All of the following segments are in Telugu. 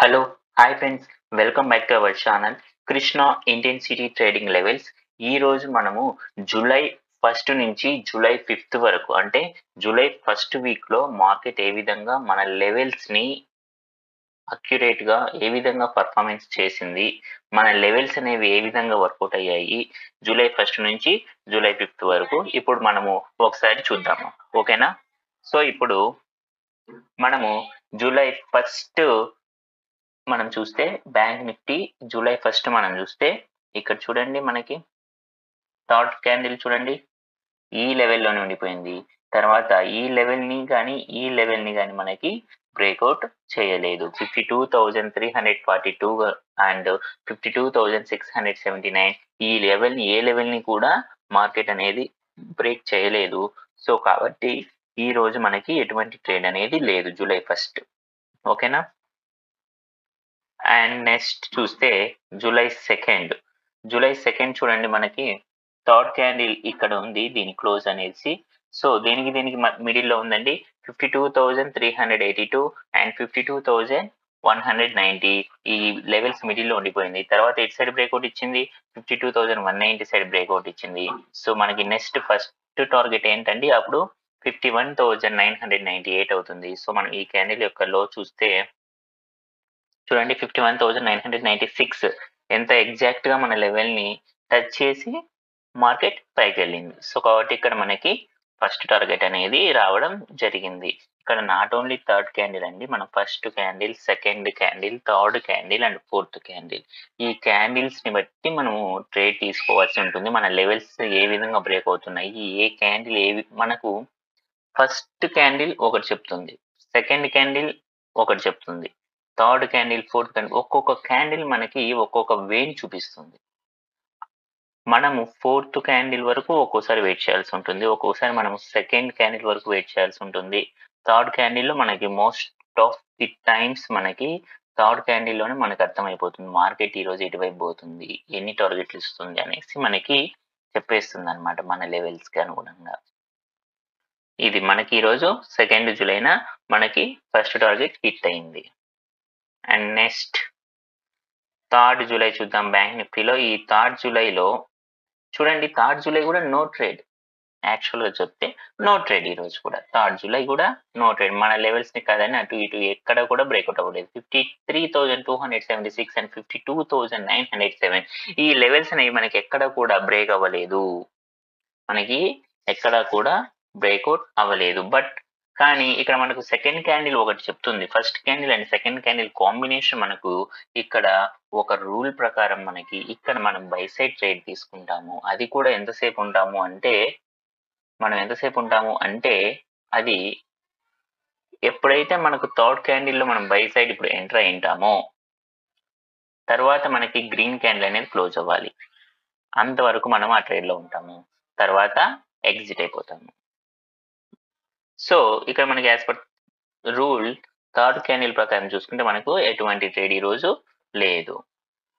Hello, hi friends. Welcome back to our channel Krishna intensity trading levels. ఈ రోజు మనము జూలై 1 నుంచి జూలై 5 వరకు అంటే జూలై ఫస్ట్ వీక్లో మార్కెట్ ఏ విధంగా మన లెవెల్స్ని అక్యురేట్గా ఏ విధంగా పర్ఫార్మెన్స్ చేసింది, మన లెవెల్స్ అనేవి ఏ విధంగా వర్కౌట్ అయ్యాయి జూలై 1 నుంచి జూలై 5 వరకు ఇప్పుడు మనము ఒకసారి చూద్దాము. ఓకేనా? సో ఇప్పుడు మనము జూలై 1 మనం చూస్తే బ్యాంక్ నిఫ్టీ జూలై 1 మనం చూస్తే ఇక్కడ చూడండి, మనకి థర్డ్ క్యాండిల్ చూడండి ఈ లెవెల్లోనే ఉండిపోయింది. తర్వాత ఈ లెవెల్ని కానీ ఈ లెవెల్ని కానీ మనకి బ్రేక్అవుట్ చేయలేదు. 52,342 అండ్ 52,679 ఈ లెవెల్ని ఏ లెవెల్ని కూడా మార్కెట్ అనేది బ్రేక్ చేయలేదు. సో కాబట్టి ఈ రోజు మనకి ఎటువంటి ట్రేడ్ అనేది లేదు జూలై 1. ఓకేనా? అండ్ నెక్స్ట్ చూస్తే జూలై 2 చూడండి, మనకి థర్డ్ క్యాండిల్ ఇక్కడ ఉంది, దీని క్లోజ్ అనేసి. సో దీనికి మిడిల్లో ఉందండి 52,382 అండ్ 52,190 ఈ లెవెల్స్ మిడిల్లో ఉండిపోయింది. తర్వాత ఎటు సైడ్ బ్రేక్అవుట్ ఇచ్చింది, 52,190 సైడ్ బ్రేక్అవుట్ ఇచ్చింది. సో మనకి నెక్స్ట్ ఫస్ట్ టార్గెట్ ఏంటండి, అప్పుడు 51,998 అవుతుంది. సో మనం ఈ క్యాండిల్ యొక్క లో చూస్తే చూడండి 51,996 ఎంత ఎగ్జాక్ట్ గా మన లెవెల్ ని టచ్ చేసి మార్కెట్ పైకి వెళ్ళింది. సో కాబట్టి ఇక్కడ మనకి ఫస్ట్ టార్గెట్ అనేది రావడం జరిగింది. ఇక్కడ నాట్ ఓన్లీ థర్డ్ క్యాండిల్ అండి, మనం first candle, second candle, third candle and fourth candle ఈ క్యాండిల్స్ ని బట్టి మనము ట్రేడ్ తీసుకోవాల్సి ఉంటుంది. మన లెవెల్స్ ఏ విధంగా బ్రేక్ అవుతున్నాయి, ఏ క్యాండిల్ మనకు ఫస్ట్ క్యాండిల్ ఒకటి చెప్తుంది, సెకండ్ క్యాండిల్ ఒకటి చెప్తుంది, థర్డ్ క్యాండిల్, ఫోర్త్ క్యాండిల్, ఒక్కొక్క క్యాండిల్ మనకి ఒక్కొక్క వేని చూపిస్తుంది. మనము ఫోర్త్ క్యాండిల్ వరకు ఒక్కోసారి వెయిట్ చేయాల్సి ఉంటుంది, ఒక్కోసారి మనం సెకండ్ క్యాండిల్ వరకు వెయిట్ చేయాల్సి ఉంటుంది. థర్డ్ క్యాండిల్లో మనకి మోస్ట్ ఆఫ్ ది టైమ్స్ మనకి థర్డ్ క్యాండిల్లోనే మనకు అర్థమైపోతుంది మార్కెట్ ఈరోజు ఎటువైపు పోతుంది, ఎన్ని టార్గెట్లు ఇస్తుంది అనేసి మనకి చెప్పేస్తుంది అనమాట మన లెవెల్స్కి అనుగుణంగా. ఇది మనకి ఈరోజు 2 జూలైన మనకి ఫస్ట్ టార్గెట్ హిట్ అయింది. అండ్ నెక్స్ట్ థర్డ్ జూలై చూద్దాం. బ్యాంక్ నిఫ్టీలో ఈ థర్డ్ జూలైలో చూడండి, థర్డ్ జూలై కూడా నో ట్రేడ్. యాక్చువల్గా చెప్తే నో ట్రేడ్ ఈ రోజు కూడా. థర్డ్ జూలై కూడా నో ట్రేడ్. మన లెవెల్స్ ని కాదని అటు ఇటు ఎక్కడ కూడా బ్రేక్అవుట్ అవ్వలేదు. 53,276 అండ్ 52,907 ఈ లెవెల్స్ అనేవి మనకి ఎక్కడ కూడా బ్రేక్ అవ్వలేదు, మనకి ఎక్కడ కూడా బ్రేక్అవుట్ అవ్వలేదు. బట్ కానీ ఇక్కడ మనకు సెకండ్ క్యాండిల్ ఒకటి చెప్తుంది, first candle and second candle combination మనకు ఇక్కడ ఒక రూల్ ప్రకారం మనకి ఇక్కడ మనం బై సైడ్ ట్రేడ్ తీసుకుంటాము. అది కూడా ఎంతసేపు ఉంటాము అంటే అది ఎప్పుడైతే మనకు థర్డ్ క్యాండిల్లో మనం బై సైడ్ ఇప్పుడు ఎంటర్ అయింటామో తర్వాత మనకి గ్రీన్ క్యాండిల్ అనేది క్లోజ్ అవ్వాలి, అంతవరకు మనం ఆ ట్రేడ్ లో ఉంటాము, తర్వాత ఎగ్జిట్ అయిపోతాము. సో ఇక్కడ మనకి as per rule third candle ప్రకారం చూసుకుంటే మనకు ఎటువంటి ట్రేడ్ ఈ రోజు లేదు,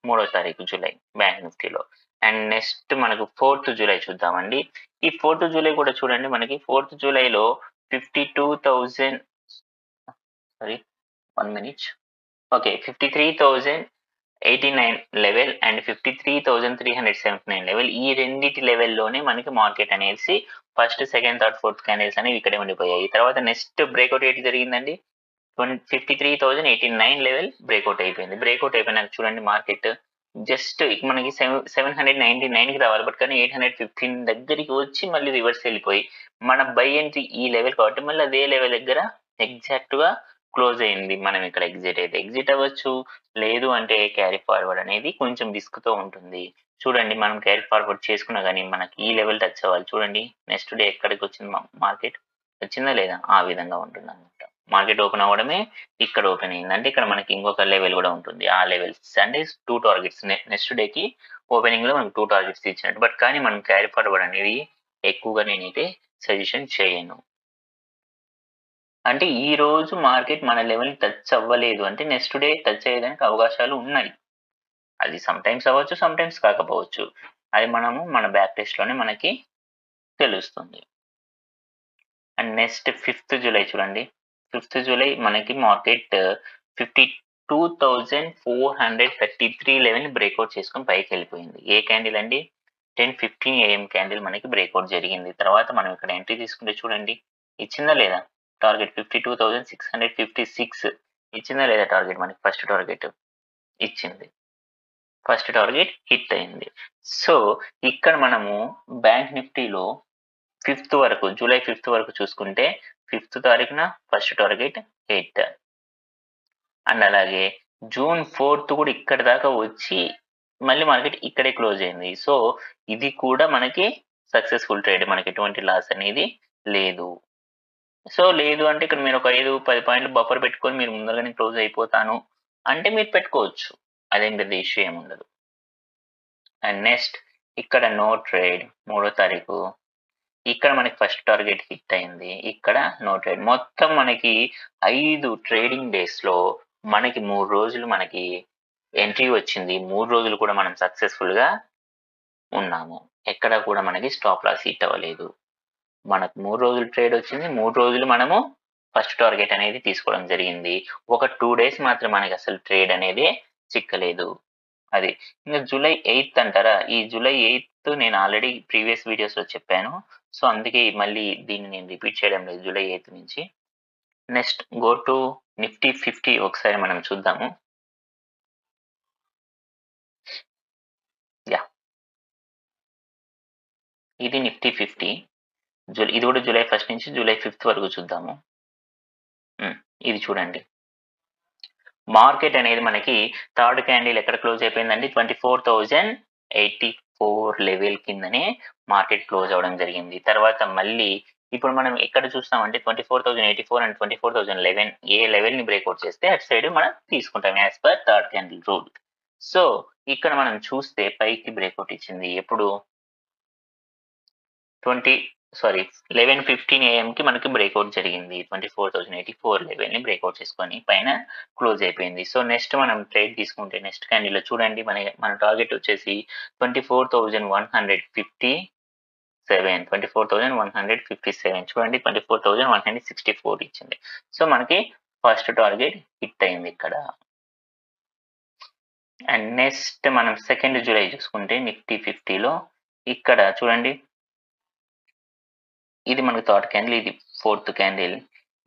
3వ తారీఖు జూలై బ్యాంక్ నిఫ్టీలో. అండ్ నెక్స్ట్ మనకు 4th జూలై చూద్దామండి. ఈ 4th జూలై కూడా చూడండి, మనకి 4th జూలైలో 53,89 లెవెల్ అండ్ 53,379 లెవెల్ ఈ రెండింటి లెవెల్లోనే మనకి మార్కెట్ అనేసి first, second, third, fourth candles అనేవి ఇక్కడే ఉండిపోయాయి. తర్వాత నెక్స్ట్ బ్రేక్అవుట్ ఏంటి జరిగిందండి, 53,089 లెవెల్ బ్రేక్అవుట్ అయిపోయింది. బ్రేక్అవుట్ అయిపోయినాక చూడండి మార్కెట్ జస్ట్ మనకి 799కి రావాలి, బట్ కానీ 815 దగ్గరికి వచ్చి మళ్ళీ రివర్స్ వెళ్ళిపోయి మన బై ఎంట్రీ ఈ లెవెల్ కాబట్టి మళ్ళీ అదే లెవెల్ దగ్గర ఎగ్జాక్ట్ గా క్లోజ్ అయింది. మనం ఇక్కడ ఎగ్జిట్ అవ్వచ్చు, లేదు అంటే క్యారీ ఫార్వర్డ్ అనేది కొంచెం రిస్క్ తో ఉంటుంది. చూడండి మనం క్యారీ ఫార్వర్డ్ చేసుకున్నా కానీ మనకి ఈ లెవెల్ టచ్ అవ్వాలి. చూడండి నెక్స్ట్ డే ఎక్కడికి వచ్చింది మార్కెట్, వచ్చిందా లేదా, ఆ విధంగా ఉంటుంది అనమాట. మార్కెట్ ఓపెన్ అవ్వడమే ఇక్కడ ఓపెన్ అయింది అంటే ఇక్కడ మనకి ఇంకొక లెవెల్ కూడా ఉంటుంది, ఆ లెవెల్స్ అంటే 2 టార్గెట్స్ నెక్స్ట్ డేకి ఓపెనింగ్ లో మనకు 2 టార్గెట్స్ ఇచ్చినట్టు. బట్ కానీ మనం క్యారీ ఫార్వర్డ్ అనేది ఎక్కువగా నేనైతే సజెషన్ చేయను. అంటే ఈ రోజు మార్కెట్ మన లెవెల్ టచ్ అవ్వలేదు అంటే నెక్స్ట్ డే టచ్ అయ్యేదానికి అవకాశాలు ఉన్నాయి. అది సమ్ టైమ్స్ అవ్వచ్చు, సమ్ టైమ్స్ కాకపోవచ్చు. అది మనము మన బ్యాక్ టెస్ట్ లోనే మనకి తెలుస్తుంది. అండ్ నెక్స్ట్ 5th జూలై చూడండి, 5th జూలై మనకి మార్కెట్ 2433 లెవెల్ బ్రేక్అవుట్ చేసుకొని పైకి వెళ్ళిపోయింది. ఏ క్యాండిల్ అండి? 10:15 AM క్యాండిల్ మనకి బ్రేక్అవుట్ జరిగింది. తర్వాత మనం ఇక్కడ ఎంట్రీ తీసుకుంటే చూడండి, ఇచ్చిందా లేదా టార్గెట్? 52,656 ఇచ్చిందా లేదా టార్గెట్? మనకి ఫస్ట్ టార్గెట్ ఇచ్చింది. ఫస్ట్ టార్గెట్ హిట్ అయింది. సో ఇక్కడ మనము బ్యాంక్ నిఫ్టీలో 5th వరకు, జూలై 5th వరకు చూసుకుంటే 5th తారీఖున ఫస్ట్ టార్గెట్ హిట్. అండ్ అలాగే జూన్ 4th కూడా ఇక్కడ దాకా వచ్చి మళ్ళీ మార్కెట్ ఇక్కడే క్లోజ్ అయింది. సో ఇది కూడా మనకి సక్సెస్ఫుల్ ట్రేడ్, మనకి ఎటువంటి లాస్ అనేది లేదు. సో లేదు అంటే ఇక్కడ మీరు ఒక 5-10 పాయింట్లు బఫర్ పెట్టుకొని మీరు ముందరగానే క్లోజ్ అయిపోతాను అంటే మీరు పెట్టుకోవచ్చు, అదేం పెద్ద ఇష్యూ ఏమి ఉండదు. అండ్ నెక్స్ట్ ఇక్కడ నో ట్రేడ్ 3వ తారీఖు, ఇక్కడ మనకి ఫస్ట్ టార్గెట్ హిట్ అయింది, ఇక్కడ నో ట్రేడ్. మొత్తం మనకి 5 ట్రేడింగ్ డేస్ లో మనకి 3 రోజులు మనకి ఎంట్రీ వచ్చింది. 3 రోజులు కూడా మనం సక్సెస్ఫుల్ గా ఉన్నాము. ఎక్కడ కూడా మనకి స్టాప్ లాస్ హిట్ అవ్వలేదు. మనకు 3 రోజులు ట్రేడ్ వచ్చింది. 3 రోజులు మనము ఫస్ట్ టార్గెట్ అనేది తీసుకోవడం జరిగింది. ఒక 2 డేస్ మాత్రం మనకి అసలు ట్రేడ్ అనేది చిక్కలేదు. అది ఇంకా జూలై 8th అంటారా? ఈ జూలై 8th నేను ఆల్రెడీ ప్రీవియస్ వీడియోస్ లో చెప్పాను. సో అందుకే మళ్ళీ దీన్ని నేను రిపీట్ చేయడం లేదు జూలై 8th నుంచి. నెక్స్ట్ గో టు నిఫ్టీ 50 ఒకసారి మనం చూద్దాము. యా, ఇది నిఫ్టీ 50. ఇది కూడా జూలై 1st నుంచి జూలై 5th వరకు చూద్దాము. ఇది చూడండి, మార్కెట్ అనేది మనకి థర్డ్ క్యాండిల్ ఎక్కడ క్లోజ్ అయిపోయిందండి? 24,084 లెవెల్ కిందనే మార్కెట్ క్లోజ్ అవ్వడం జరిగింది. తర్వాత మళ్ళీ ఇప్పుడు మనం ఎక్కడ చూస్తామంటే 24,084 అండ్ 24,011 ఏ లెవెల్ ని బ్రేక్అవుట్ చేస్తే అటు సైడ్ మనం తీసుకుంటాం as per third candle rule. So ఇక్కడ మనం చూస్తే పైకి బ్రేక్అవుట్ ఇచ్చింది ఎప్పుడు? 11:15 AM కి మనకి బ్రేక్అవుట్ జరిగింది. 24,084 లెవెల్ ని బ్రేక్అవుట్ చేసుకొని పైన క్లోజ్ అయిపోయింది. సో నెక్స్ట్ మనం ట్రేడ్ తీసుకుంటే నెక్స్ట్ క్యాండిల్ లో చూడండి, మన టార్గెట్ వచ్చేసి 24,157 చూడండి, 24,164 ఇచ్చింది. సో మనకి ఫస్ట్ టార్గెట్ హిట్ అయింది ఇక్కడ. అండ్ నెక్స్ట్ మనం 2nd జూలై చూసుకుంటే నిఫ్టీ 50లో ఇక్కడ చూడండి, ఇది మనకి థర్డ్ క్యాండిల్, ఇది 4th క్యాండిల్.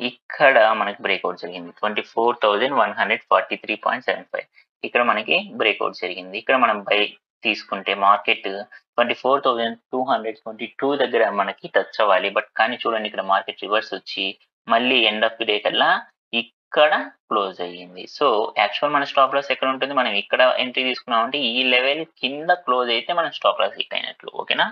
ఇక్కడ మనకి బ్రేక్అవుట్ జరిగింది 24,143.75. ఇక్కడ మనకి బ్రేక్అవుట్ జరిగింది. ఇక్కడ మనం బై తీసుకుంటే మార్కెట్ 24,222 దగ్గర మనకి టచ్ అవ్వాలి. బట్ కానీ చూడండి, ఇక్కడ మార్కెట్ రివర్స్ వచ్చి మళ్ళీ ఎండ్ ఆఫ్ ది డే కల్లా ఇక్కడ క్లోజ్ అయ్యింది. సో యాక్చువల్ మన స్టాప్ లాస్ ఎక్కడ ఉంటుంది? మనం ఇక్కడ ఎంట్రీ తీసుకున్నామంటే ఈ లెవెల్ కింద క్లోజ్ అయితే మనం స్టాప్ లాస్ హిట్ అయినట్లు, ఓకేనా?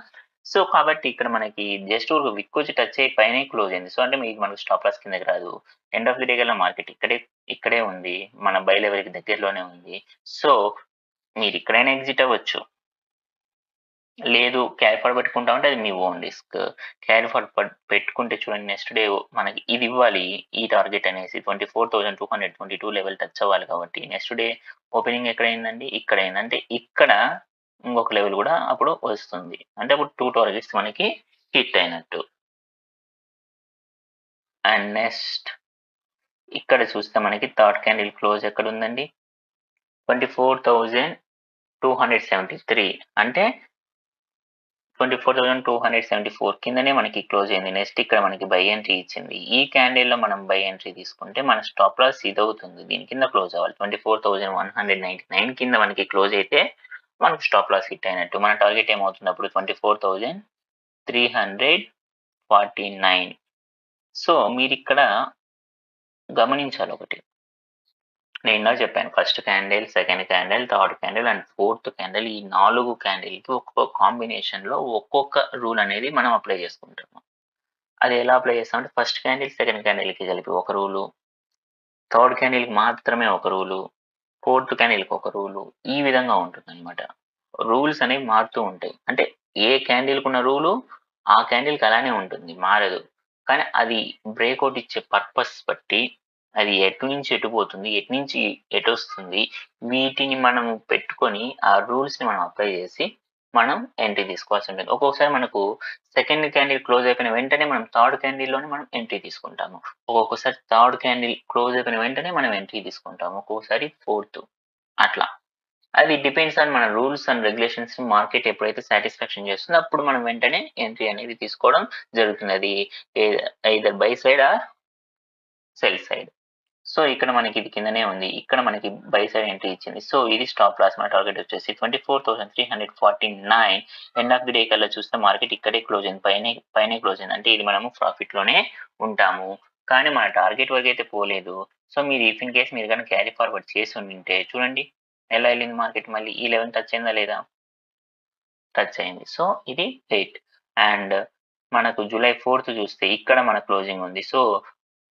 సో కాబట్టి ఇక్కడ మనకి జస్ట్ ఒక విక్ వచ్చి టచ్ అయ్యి పైన క్లోజ్ అయింది. సో అంటే మీకు మనకు స్టాప్ లాస్ కిందకి రాదు. ఎండ్ ఆఫ్ ది డే కల్లా మార్కెట్ ఇక్కడే ఉంది, మన బై లెవెల్ కి దగ్గరలోనే ఉంది. సో మీరు ఇక్కడైనా ఎగ్జిట్ అవ్వచ్చు, లేదు క్యారీ ఫార్వర్డ్ పెట్టుకుంటా ఉంటే అది మీ ఓన్ రిస్క్. క్యారీ ఫార్వర్డ్ పెట్టుకుంటే చూడండి, నెక్స్ట్ డే మనకి ఇది ఇవ్వాలి, ఈ టార్గెట్ అనేసి 24,222 లెవెల్ టచ్ అవ్వాలి. కాబట్టి నెక్స్ట్ డే ఓపెనింగ్ ఎక్కడైందండి? ఇక్కడైంది. అంటే ఇక్కడ ఇంకొక లెవెల్ కూడా అప్పుడు వస్తుంది, అంటే అప్పుడు 2 టార్గెట్స్ మనకి హిట్ అయినట్టు. అండ్ నెక్స్ట్ ఇక్కడ చూస్తే మనకి థర్డ్ క్యాండిల్ క్లోజ్ ఎక్కడ ఉందండి? 24,273 అంటే 24,274 కిందనే మనకి క్లోజ్ అయింది. నెక్స్ట్ ఇక్కడ మనకి బై ఎంట్రీ ఇచ్చింది. ఈ క్యాండిల్ లో మనం బై ఎంట్రీ తీసుకుంటే మన స్టాప్ లాస్ ఇది అవుతుంది, దీని కింద క్లోజ్ అవ్వాలి. 24,199 కింద మనకి క్లోజ్ అయితే మనకు స్టాప్ లాస్ హిట్ అయినట్టు. మన టార్గెట్ ఏమవుతుంది అప్పుడు? 24,349. సో మీరు ఇక్కడ గమనించాలి ఒకటి, నేను ఇందాక చెప్పాను first candle, second candle, third candle and fourth candle, ఈ 4 క్యాండిల్కి ఒక్కొక్క కాంబినేషన్ లో ఒక్కొక్క రూల్ అనేది మనం అప్లై చేసుకుంటాము. అది ఎలా అప్లై చేస్తామంటే ఫస్ట్ క్యాండిల్ సెకండ్ క్యాండిల్కి కలిపి ఒక రూలు, థర్డ్ క్యాండిల్కి మాత్రమే ఒక రూలు, ఫోర్త్ క్యాండిల్కి ఒక రూలు, ఈ విధంగా ఉంటుంది అనమాట. రూల్స్ అనేవి మారుతూ ఉంటాయి. అంటే ఏ క్యాండిల్కి ఉన్న రూలు ఆ క్యాండిల్కి అలానే ఉంటుంది, మారదు. కానీ అది బ్రేక్అవుట్ ఇచ్చే పర్పస్ బట్టి అది ఎటు నుంచి ఎటు పోతుంది, ఎటు నుంచి ఎటు వస్తుంది, వీటిని మనం పెట్టుకొని ఆ రూల్స్ ని మనం అప్లై చేసి మనం ఎంట్రీ తీసుకోవాల్సి ఉంటుంది. ఒక్కొక్కసారి మనకు సెకండ్ క్యాండిల్ క్లోజ్ అయిపోయిన వెంటనే మనం థర్డ్ క్యాండిల్‌లోనే మనం ఎంట్రీ తీసుకుంటాము. ఒక్కొక్కసారి థర్డ్ క్యాండిల్ క్లోజ్ అయిపోయిన వెంటనే మనం ఎంట్రీ తీసుకుంటాము. ఒక్కొక్కసారి ఫోర్త్ అట్లా. అది డిపెండ్స్ ఆన్ మన రూల్స్ అండ్ రెగ్యులేషన్స్ మార్కెట్ ఎప్పుడైతే సాటిస్ఫాక్షన్ చేస్తుందో అప్పుడు మనం వెంటనే ఎంట్రీ అనేది తీసుకోవడం జరుగుతుంది. అది ఏ either buy side or sell side. So, ఇక్కడ మనకి ఇది కిందనే ఉంది. ఇక్కడ మనకి బై సైడ్ ఎంట్రీ ఇచ్చింది. సో, ఇది స్టాప్ లాస్ మన టార్గెట్ వచ్చేసి 24,349 ఎండ్ ఆఫ్ ది డే కల్లా చూస్తే మార్కెట్ ఇక్కడే క్లోజ్ అయింది. పైనే క్లోజ్ అయింది. అంటే ఇది మనము ప్రాఫిట్‌లోనే ఉంటాము. కానీ మన టార్గెట్ వరకైతే పోలేదు. సో, మీరు ఇఫ్ ఇన్ కేస్ మీరు గనుక క్యారీ ఫార్వర్డ్ చేసి ఉండింటే చూడండి ఎలా ఎళ్ళింది మార్కెట్ మళ్ళీ ఈ లెవెల్‌ని టచ్ అయిందా లేదా? టచ్ అయింది. సో, ఇది 8 అండ్ మనకు జూలై 4 చూస్తే ఇక్కడ మన క్లోజింగ్ ఉంది. సో,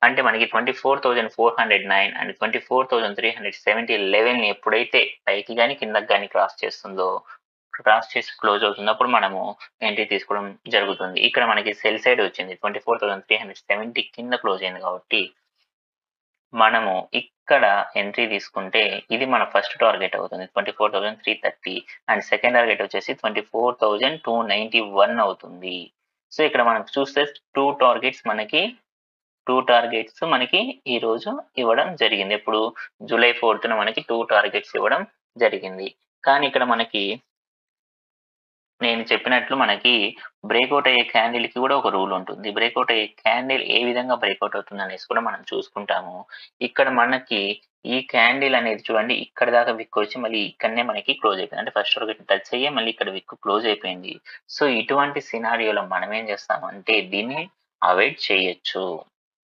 అంటే మనకి 24,409 అండ్ 24,370 లెవెల్‌ని ఎప్పుడైతే పైకి గాని, కిందకి గాని క్రాస్ చేసి క్లోజ్ అవుతుందో అప్పుడు మనము ఎంట్రీ తీసుకోవడం జరుగుతుంది. ఇక్కడ మనకి సెల్ సైడ్ వచ్చింది. 24,370 కింద క్లోజ్ అయింది కాబట్టి మనము ఇక్కడ ఎంట్రీ తీసుకుంటే ఇది మన ఫస్ట్ టార్గెట్ అవుతుంది. 24,330 అండ్ సెకండ్ టార్గెట్ వచ్చేసి 24,291 అవుతుంది. సో, ఇక్కడ మనం చూస్తే 2 టార్గెట్స్ మనకి ఈరోజు ఇవ్వడం జరిగింది. ఎప్పుడు జూలై 4థ్ మనకి 2 టార్గెట్స్ ఇవ్వడం జరిగింది. కానీ ఇక్కడ మనకి నేను చెప్పినట్లు మనకి బ్రేకౌట్ అయ్యే క్యాండిల్‌కి కూడా ఒక రూల్ ఉంటుంది. బ్రేకౌట్ అయ్యే క్యాండిల్ ఏ విధంగా బ్రేకౌట్ అవుతుందనేసి కూడా మనం చూసుకుంటాము. ఇక్కడ మనకి ఈ క్యాండిల్ అనేది చూడండి ఇక్కడి దాకా విక్ వచ్చి మళ్ళీ ఇక్కడనే మనకి క్లోజ్ అయిపోయింది. అంటే ఫస్ట్ టార్గెట్ టచ్ అయ్యి మళ్ళీ ఇక్కడ విక్ క్లోజ్ అయిపోయింది. సో, ఇటువంటి సినారియోలో మనం ఏం చేస్తామంటే దీన్ని అవాయిడ్ చేయొచ్చు.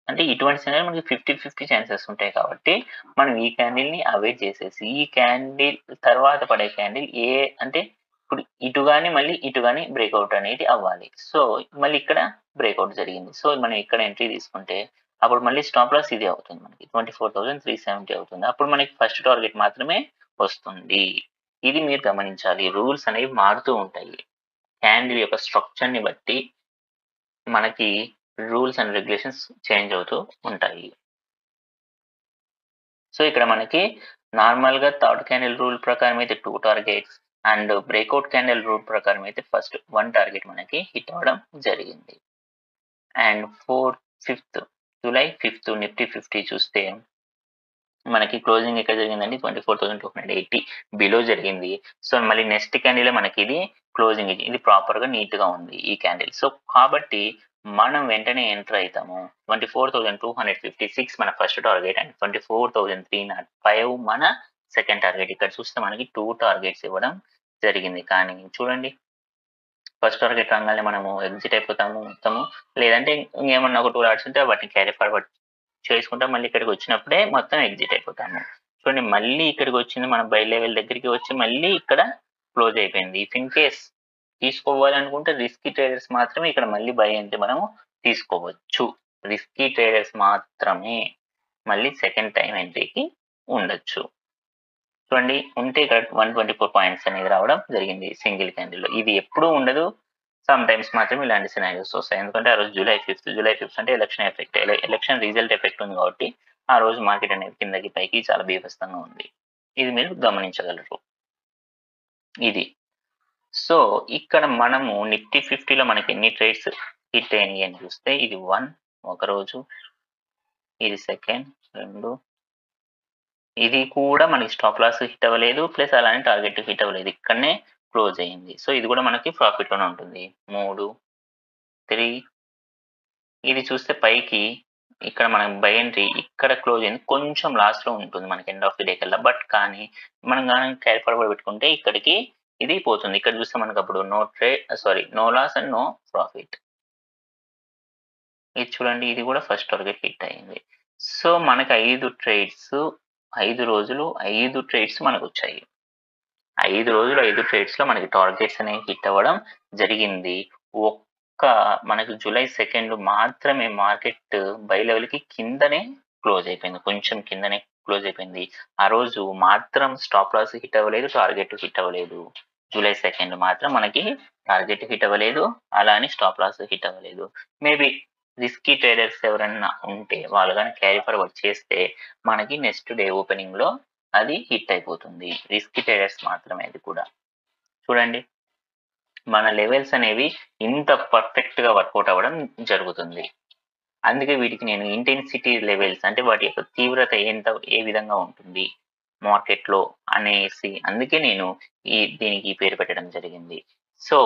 అంటే ఇటువంటి సినారియో మనకి 50, 50 ఛాన్సెస్ ఉంటాయి కాబట్టి మనం ఈ క్యాండిల్‌ని అవాయిడ్ చేసేసి ఈ క్యాండిల్ తర్వాత పడే క్యాండిల్ అంటే ఇప్పుడు ఇటు గాని బ్రేకౌట్ అనేది అవ్వాలి. సో, మళ్ళీ ఇక్కడ బ్రేకౌట్ జరిగింది. సో, మనం ఇక్కడ ఎంట్రీ తీసుకుంటే అప్పుడు మళ్ళీ స్టాప్ లాస్ ఇదే అవుతుంది మనకి. 24,370 అవుతుంది. అప్పుడు మనకి ఫస్ట్ టార్గెట్ మాత్రమే వస్తుంది. ఇది మీరు గమనించాలి. రూల్స్ అనేవి మారుతూ ఉంటాయి. క్యాండిల్ యొక్క స్ట్రక్చర్‌ని బట్టి మనకి రూల్స్ అండ్ రెగ్యులేషన్స్ చేంజ్ అవుతూ ఉంటాయి. సో, ఇక్కడ మనకి నార్మల్‌గా థర్డ్ క్యాండిల్ రూల్ ప్రకారం అయితే 2 targets and breakout candle rule ప్రకారం అయితే ఫస్ట్ 1 టార్గెట్ మనకి హిట్ అవ్వడం జరిగింది. అండ్ జూలై 5థ్ నిఫ్టీ 50 చూస్తే మనకి క్లోజింగ్ ఎక్కడ జరిగిందండి 24,280 బిలో జరిగింది. సో, మళ్ళీ నెక్స్ట్ క్యాండిలే మనకిది క్లోజింగ్ ఇది ప్రాపర్‌గా నీట్‌గా ఉంది ఈ క్యాండిల్. సో, కాబట్టి మనం వెంటనే ఎంటర్ అయితాము. 24,256 మన ఫస్ట్ టార్గెట్ అండ్ 24,305 మన సెకండ్ టార్గెట్. ఇక్కడ చూస్తే మనకి 2 టార్గెట్స్ ఇవ్వడం జరిగింది. కానీ చూడండి ఫస్ట్ టార్గెట్ రాంగానే మనము ఎగ్జిట్ అయిపోతాము మొత్తము. లేదంటే ఇంకేమన్నా ఒక 2 లాట్స్ ఉంటే వాటిని క్యారీ ఫార్వర్డ్ చేసుకుంటాం. మళ్ళీ ఇక్కడికొచ్చినప్పుడే మొత్తం ఎగ్జిట్ అయిపోతాము. చూడండి మళ్ళీ ఇక్కడికొచ్చింది మన బై లెవెల్ దగ్గరికి వచ్చి మళ్ళీ ఇక్కడ క్లోజ్ అయిపోయింది. ఇఫ్ ఇన్ కేస్ తీసుకోవాలనుకుంటే రిస్కీ ట్రేడర్స్ మాత్రమే ఇక్కడ మళ్ళీ బై అంటే మనము తీసుకోవచ్చు. రిస్కీ ట్రేడర్స్ మాత్రమే మళ్ళీ సెకండ్ టైమ్ ఎంట్రీకి ఉండొచ్చు. చూడండి ఉంటే ఇక్కడ 124 పాయింట్స్ అనేది రావడం జరిగింది సింగిల్ క్యాండిల్‌లో. ఇది ఎప్పుడూ ఉండదు. సమ్ టైమ్స్ మాత్రమే ఇలాంటి సినారియోస్ వస్తాయి. ఎందుకంటే ఆ రోజు జూలై 5th అంటే election effect. Election result effect ఉంది కాబట్టి ఆ రోజు మార్కెట్ అనేది కిందకి పైకి చాలా బీభత్సంగా ఉంది. ఇది మీరు గమనించగలరు. ఇది. సో, ఇక్కడ మనము నిఫ్టీ 50లో మనకి ఎన్ని ట్రేడ్స్ హిట్ అయినాయి అని చూస్తే ఇది 1 ఒకరోజు, ఇది సెకండ్ 2 ఇది కూడా మనకి స్టాప్ లాస్ హిట్ అవ్వలేదు. ప్లస్ అలానే టార్గెట్ హిట్ అవ్వలేదు. ఇక్కడనే క్లోజ్ అయింది. సో, ఇది కూడా మనకి ప్రాఫిట్‌లోనే ఉంటుంది. 3, 3 ఇది చూస్తే పైకి ఇక్కడ మనం బై ఎంట్రీ ఇక్కడ క్లోజ్ అయింది. కొంచెం లాస్‌లో ఉంటుంది మనకి ఎండ్ ఆఫ్ ది డే కల్లా. బట్ కానీ మనం గాని క్యారీ ఫార్వర్డ్ పెట్టుకుంటే ఇక్కడికి ఇది పోతుంది. ఇక్కడ చూస్తే మనకప్పుడు no loss and no profit. ఇది చూడండి ఇది కూడా ఫస్ట్ టార్గెట్ హిట్ అయింది. సో, మనకి 5 రోజులు 5 ట్రేడ్స్ మనకొచ్చాయి. 5 రోజులు 5 ట్రేడ్స్‌లో మనకి టార్గెట్స్ అనేవి హిట్ అవ్వడం జరిగింది. మనకి జూలై 2 మాత్రమే మార్కెట్ బై లెవెల్‌కి కిందనే క్లోజ్ అయిపోయింది. కొంచెం కిందనే క్లోజ్ అయిపోయింది. ఆ రోజు మాత్రం స్టాప్ లాస్ హిట్ అవ్వలేదు. టార్గెట్ హిట్ అవ్వలేదు. జూలై 2 మాత్రం మనకి టార్గెట్ హిట్ అవ్వలేదు. అలా అని స్టాప్ లాస్ హిట్ అవ్వలేదు. మేబీ రిస్కీ ట్రేడర్స్ ఎవరన్నా ఉంటే వాళ్ళు గాని క్యారీ ఫార్వర్డ్ చేస్తే మనకి నెక్స్ట్ డే ఓపెనింగ్‌లో అది హిట్ అయిపోతుంది. రిస్కీ ట్రేడర్స్ మాత్రమే అది కూడా. చూడండి మన లెవెల్స్ అనేవి ఇంత పర్ఫెక్ట్‌గా వర్కౌట్ అవ్వడం జరుగుతుంది. అందుకే వీటికి నేను ఇంటెన్సిటీ లెవెల్స్ అంటే వాటి యొక్క తీవ్రత ఏ విధంగా ఉంటుంది మార్కెట్‌లో అనేసి అందుకే నేను దీనికి ఈ పేరు పెట్టడం జరిగింది. So,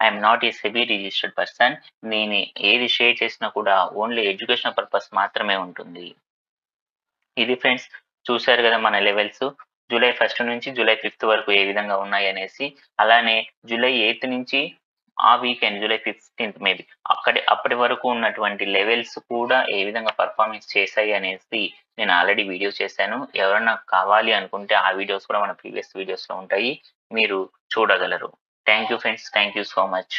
I'm not a SEBI registered person. నేను ఏది షేర్ చేసినా కూడా ఓన్లీ ఎడ్యుకేషనల్ పర్పస్ మాత్రమే ఉంటుంది. ఇది ఫ్రెండ్స్, చూసారు గదా మన లెవెల్స్. జూలై 1 నుంచి జూలై 5 వరకు ఏ విధంగా ఉన్నాయనేసి. అలానే జూలై 8 నుంచి ఆ వీకెండ్ జూలై 15థ్ మేబీ అప్పటి వరకు ఉన్నటువంటి లెవెల్స్ కూడా ఏ విధంగా పెర్ఫార్మన్స్ చేశాయి అనేసి నేను ఆల్రెడీ వీడియో చేశాను. ఎవరన్నా కావాలి అనుకుంటే ఆ వీడియోస్ కూడా మన ప్రీవియస్ వీడియోస్‌లో ఉంటాయి. మీరు చూడగలరు. Thank you friends. Thank you so much.